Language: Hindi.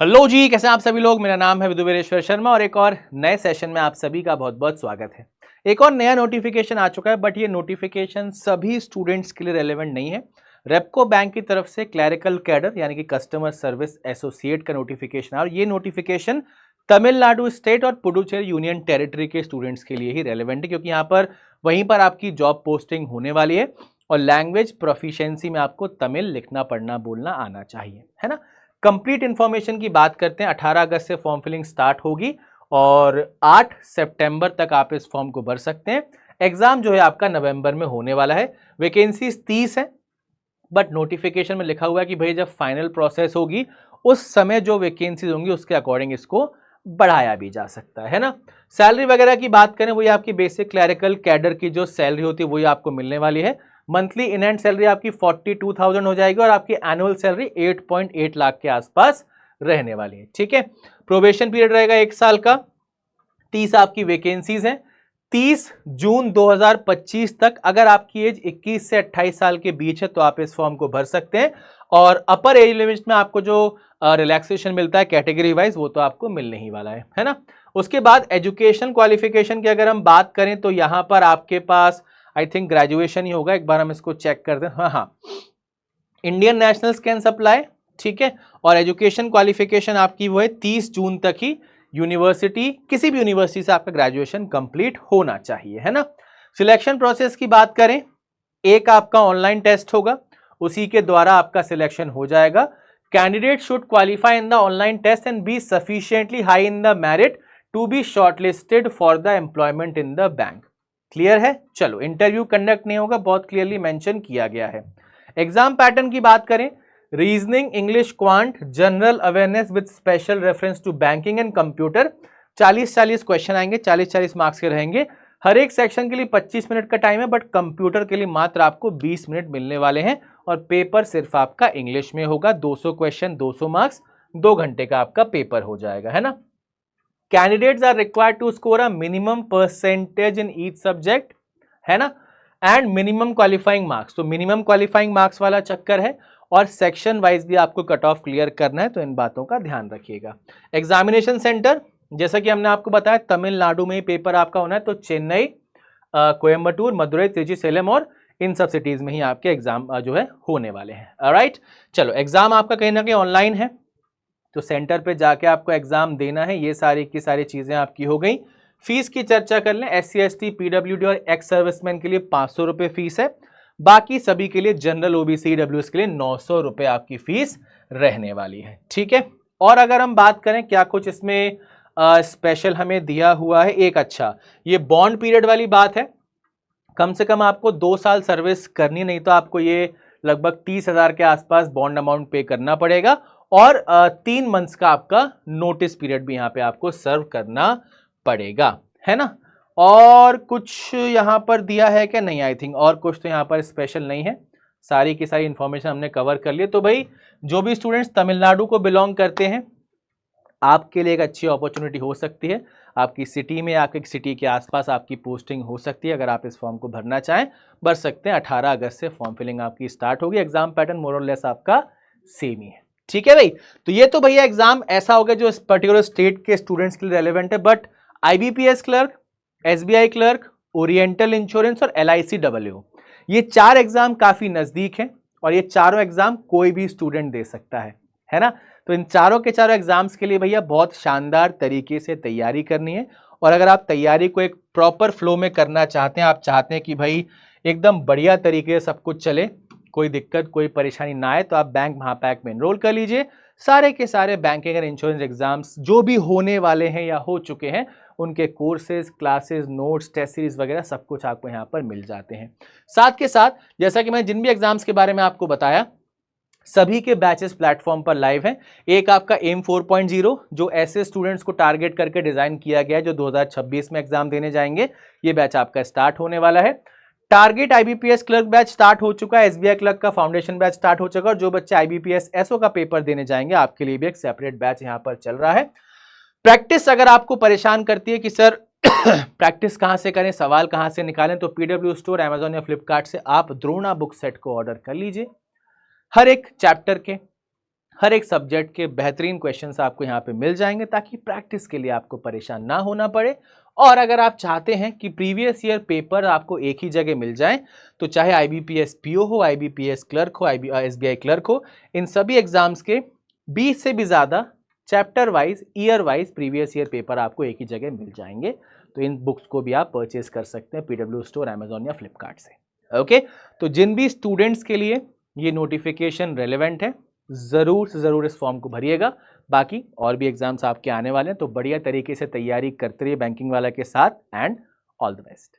हेलो जी, कैसे हैं आप सभी लोग। मेरा नाम है विदुवीरेश्वर शर्मा और एक और नए सेशन में आप सभी का बहुत बहुत स्वागत है। एक और नया नोटिफिकेशन आ चुका है, बट ये नोटिफिकेशन सभी स्टूडेंट्स के लिए रेलेवेंट नहीं है। रेपको बैंक की तरफ से क्लैरिकल कैडर यानी कि कस्टमर सर्विस एसोसिएट का नोटिफिकेशन है और ये नोटिफिकेशन तमिलनाडु स्टेट और पुडुचेरी यूनियन टेरिटरी के स्टूडेंट्स के लिए ही रेलेवेंट है, क्योंकि यहाँ पर वहीं पर आपकी जॉब पोस्टिंग होने वाली है और लैंग्वेज प्रोफिशिएंसी में आपको तमिल लिखना पढ़ना बोलना आना चाहिए, है ना। कंप्लीट इंफॉर्मेशन की बात करते हैं। 18 अगस्त से फॉर्म फिलिंग स्टार्ट होगी और 8 सितंबर तक आप इस फॉर्म को भर सकते हैं। एग्जाम जो है आपका नवंबर में होने वाला है। वैकेंसीज 30 है, बट नोटिफिकेशन में लिखा हुआ है कि भाई जब फाइनल प्रोसेस होगी उस समय जो वैकेंसीज होंगी उसके अकॉर्डिंग इसको बढ़ाया भी जा सकता है ना। सैलरी वगैरह की बात करें, वही आपकी बेसिक क्लैरिकल कैडर की जो सैलरी होती है वही आपको मिलने वाली है। मंथली इन हैंड सैलरी आपकी 42,000 हो जाएगी और आपकी एनुअल सैलरी 8.8 लाख के आसपास रहने वाली है, ठीक है। प्रोबेशन पीरियड रहेगा 1 साल का। 30 आपकी वैकेंसीज हैं। 30 जून 2025 तक अगर आपकी एज 21 से 28 साल के बीच है तो आप इस फॉर्म को भर सकते हैं और अपर एज लिमिट में आपको जो रिलैक्सेशन मिलता है कैटेगरी वाइज वो तो आपको मिलने ही वाला है ना। उसके बाद एजुकेशन क्वालिफिकेशन की अगर हम बात करें तो यहां पर आपके पास आई थिंक ग्रेजुएशन ही होगा। एक बार हम इसको चेक कर दें। हाँ, इंडियन नेशनल्स कैन सप्लाई, ठीक है। और एजुकेशन क्वालिफिकेशन आपकी वो है 30 जून तक ही यूनिवर्सिटी, किसी भी यूनिवर्सिटी से आपका ग्रेजुएशन कंप्लीट होना चाहिए, है ना। सिलेक्शन प्रोसेस की बात करें, एक आपका ऑनलाइन टेस्ट होगा, उसी के द्वारा आपका सिलेक्शन हो जाएगा। Candidate should qualify in the online test and be sufficiently high in the merit to be shortlisted for the employment in the bank. Clear है। चलो, इंटरव्यू कंडक्ट नहीं होगा, बहुत क्लियरली मेंशन किया गया है। एग्जाम पैटर्न की बात करें, reasoning, English, quant, general awareness with special reference to banking and computer. 40-40 question आएंगे, 40-40 मार्क्स के रहेंगे। हर एक सेक्शन के लिए 25 मिनट का टाइम है, बट कंप्यूटर के लिए मात्र आपको 20 मिनट मिलने वाले हैं और पेपर सिर्फ आपका इंग्लिश में होगा। 200 क्वेश्चन, 200 मार्क्स, 2 घंटे का आपका पेपर हो जाएगा, है ना। Candidates are required to score a minimum percentage in each subject, है ना, एंड मिनिमम क्वालिफाइंग मार्क्स। तो मिनिमम क्वालिफाइंग मार्क्स वाला चक्कर है और सेक्शन वाइज भी आपको कट ऑफ क्लियर करना है, तो इन बातों का ध्यान रखिएगा। एग्जामिनेशन सेंटर, जैसा कि हमने आपको बताया तमिलनाडु में ही पेपर आपका होना है, तो चेन्नई, कोयम्बटूर, मदुरई, त्रिची, सेलम और इन सब सिटीज में ही आपके एग्जाम जो है होने वाले हैं। ऑलराइट, चलो, एग्जाम आपका कहीं ना कहीं ऑनलाइन है तो सेंटर पे जाके आपको एग्जाम देना है। ये सारी की सारी चीजें आपकी हो गई। फीस की चर्चा कर लें, SC ST PWD और एक्स सर्विसमैन के लिए 500 रुपये फीस है। बाकी सभी के लिए जनरल OBC EWS के लिए 900 रुपये आपकी फीस रहने वाली है, ठीक है। और अगर हम बात करें क्या कुछ इसमें स्पेशल हमें दिया हुआ है, एक अच्छा ये बॉन्ड पीरियड वाली बात है। कम से कम आपको 2 साल सर्विस करनी, नहीं तो आपको ये लगभग 30,000 के आसपास बॉन्ड अमाउंट पे करना पड़ेगा और 3 मंथ्स का आपका नोटिस पीरियड भी यहाँ पे आपको सर्व करना पड़ेगा, है ना। और कुछ यहाँ पर दिया है क्या? नहीं, आई थिंक और कुछ तो यहाँ पर स्पेशल नहीं है। सारी की सारी इंफॉर्मेशन हमने कवर कर ली। तो भाई जो भी स्टूडेंट्स तमिलनाडु को बिलोंग करते हैं, आपके लिए एक अच्छी अपॉर्चुनिटी हो सकती है। आपकी सिटी में, आपके सिटी के आसपास आपकी पोस्टिंग हो सकती है। अगर आप इस फॉर्म को भरना चाहें, भर सकते हैं। 18 अगस्त से फॉर्म फिलिंग आपकी स्टार्ट होगी। एग्जाम पैटर्न मोर और लेस आपका सेम ही है, ठीक है भाई। तो ये तो भैया एग्जाम ऐसा होगा जो इस पर्टिकुलर स्टेट के स्टूडेंट्स के लिए रेलेवेंट है। But IBPS clerk, SBI clerk, oriental insurance और LICW, ये 4 एग्जाम काफी नजदीक हैं और ये चारों एग्जाम कोई भी स्टूडेंट दे सकता है ना। तो इन चारों के चारों एग्जाम्स के लिए भैया बहुत शानदार तरीके से तैयारी करनी है। और अगर आप तैयारी को एक प्रॉपर फ्लो में करना चाहते हैं, आप चाहते हैं कि भाई एकदम बढ़िया तरीके से सब कुछ चले, कोई दिक्कत कोई परेशानी ना आए, तो आप बैंक महापैक में एनरोल कर लीजिए। सारे के सारे बैंकिंग और इंश्योरेंस एग्जाम्स जो भी होने वाले हैं या हो चुके हैं, उनके courses, classes, notes, test series वगैरह सब कुछ आपको यहाँ पर मिल जाते हैं। साथ के साथ जैसा कि मैं जिन भी एग्जाम्स के बारे में आपको बताया, सभी के बैचेस प्लेटफॉर्म पर लाइव हैं। एक आपका एम 4.0 जो ऐसे स्टूडेंट्स को टारगेट करके डिजाइन किया गया है जो 2026 में एग्जाम देने जाएंगे, ये बैच आपका स्टार्ट होने वाला है। Target IBPS clerk batch start हो चुका है। SBI क्लर्क का फाउंडेशन बैच स्टार्ट हो चुका है और जो बच्चे IBPS SO का पेपर देने जाएंगे, आपके लिए भी एक सेपरेट बैच यहां पर चल रहा है। प्रैक्टिस अगर आपको परेशान करती है कि सर प्रैक्टिस कहां से करें, सवाल कहां से निकालें, तो PW स्टोर, Amazon या फ्लिपकार्ट से आप द्रोणा बुक सेट को ऑर्डर कर लीजिए। हर एक चैप्टर के, हर एक सब्जेक्ट के बेहतरीन क्वेश्चंस आपको यहाँ पे मिल जाएंगे ताकि प्रैक्टिस के लिए आपको परेशान ना होना पड़े। और अगर आप चाहते हैं कि प्रीवियस ईयर पेपर आपको एक ही जगह मिल जाए, तो चाहे IBPS PO हो, IBPS क्लर्क हो, SBI क्लर्क हो, इन सभी एग्जाम्स के 20 से भी ज़्यादा chapter wise, year wise previous year paper आपको एक ही जगह मिल जाएंगे। तो इन बुक्स को भी आप परचेज कर सकते हैं PW स्टोर, अमेजॉन या फ्लिपकार्ट से। ओके, तो जिन भी स्टूडेंट्स के लिए ये नोटिफिकेशन रेलेवेंट है, ज़रूर से ज़रूर इस फॉर्म को भरिएगा। बाकी और भी एग्जाम्स आपके आने वाले हैं, तो बढ़िया तरीके से तैयारी करते रहिए बैंकिंग वाला के साथ। And all the best.